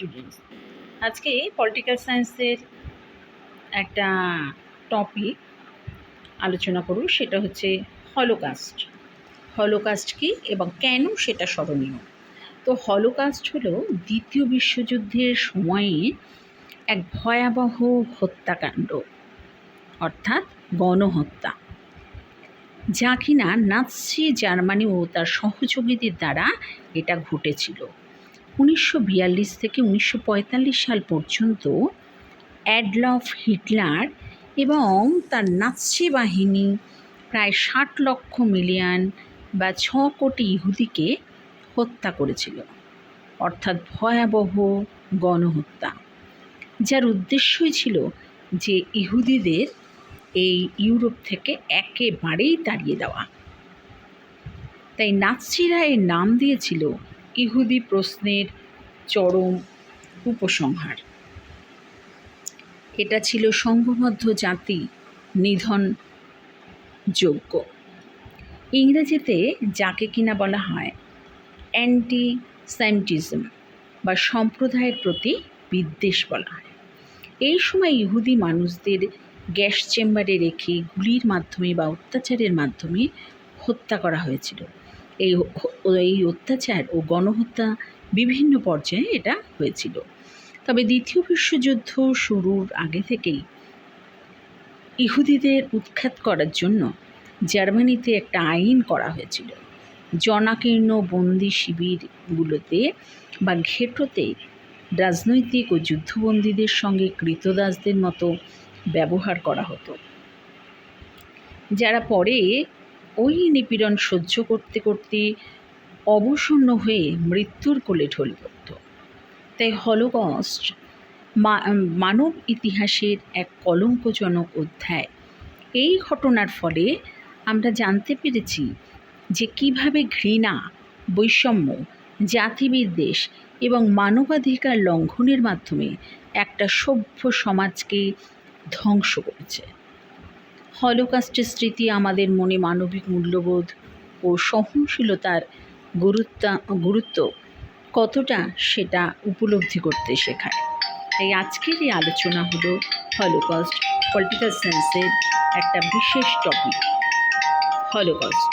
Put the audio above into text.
Students, আজকে political সায়েন্সের একটা টপিক আলোচনা করব, সেটা হচ্ছে হলোকাস্ট। হলোকাস্ট কী এবং কেন সেটা স্মরণীয়? তো হলোকাস্ট হলো দ্বিতীয় বিশ্বযুদ্ধের সময়ে এক ভয়াবহ হত্যাকাণ্ড, অর্থাৎ গণহত্যা, যা কিনা নাৎসি জার্মানি ও তার সহযোগীদের দ্বারা এটা ঘটেছিল। 1942 থেকে 1945 সাল পর্যন্ত অ্যাডলফ হিটলার এবং তার নাৎসি বাহিনী প্রায় 60 লক্ষ মিলিয়ন বা 6 কোটি ইহুদিকে হত্যা করেছিল, অর্থাৎ ভয়াবহ গণহত্যা, যার উদ্দেশ্যই ছিল যে ইহুদিদের এই ইউরোপ থেকে একেবারেই তাড়িয়ে দেওয়া। তাই নাৎসিরা এর নাম দিয়েছিল ইহুদি প্রশ্নের চরম উপসংহার। এটা ছিল সংঘবদ্ধ জাতি নিধন যোগ্য। ইংরেজিতে যাকে কিনা বলা হয় অ্যান্টি সেমিটিজম বা সম্প্রদায়ের প্রতি বিদ্বেষ বলা হয়। এই সময় ইহুদি মানুষদের গ্যাস চেম্বারে রেখে গুলির মাধ্যমে বা অত্যাচারের মাধ্যমে হত্যা করা হয়েছিল। এই অত্যাচার ও গণহত্যা বিভিন্ন পর্যায়ে এটা হয়েছিল। তবে দ্বিতীয় বিশ্বযুদ্ধ শুরুর আগে থেকেই ইহুদিদের উৎখাত করার জন্য জার্মানিতে একটা আইন করা হয়েছিল। জনাকীর্ণ বন্দি শিবিরগুলোতে বা ঘেঁটোতে রাজনৈতিক ও যুদ্ধবন্দীদের সঙ্গে কৃতদাসদের মতো ব্যবহার করা হতো, যারা পরে ওই নিপীড়ন সহ্য করতে করতে অবসন্ন হয়ে মৃত্যুর কোলে ঢলে পড়ত। তাই হলোকস্ট মানব ইতিহাসের এক কলঙ্কজনক অধ্যায়। এই ঘটনার ফলে আমরা জানতে পেরেছি যে কীভাবে ঘৃণা, বৈষম্য, জাতিবিদ্বেষ এবং মানবাধিকার লঙ্ঘনের মাধ্যমে একটা সভ্য সমাজকে ধ্বংস করেছে। হলোকাস্টের স্মৃতি আমাদের মনে মানবিক মূল্যবোধ ও সহনশীলতার গুরুত্ব কতটা সেটা উপলব্ধি করতে শেখায়। তাই আজকের এই আলোচনা হলো হলোকস্ট, পলিটিক্যাল সায়েন্সের একটা বিশেষ টপিক, হলোকস্ট।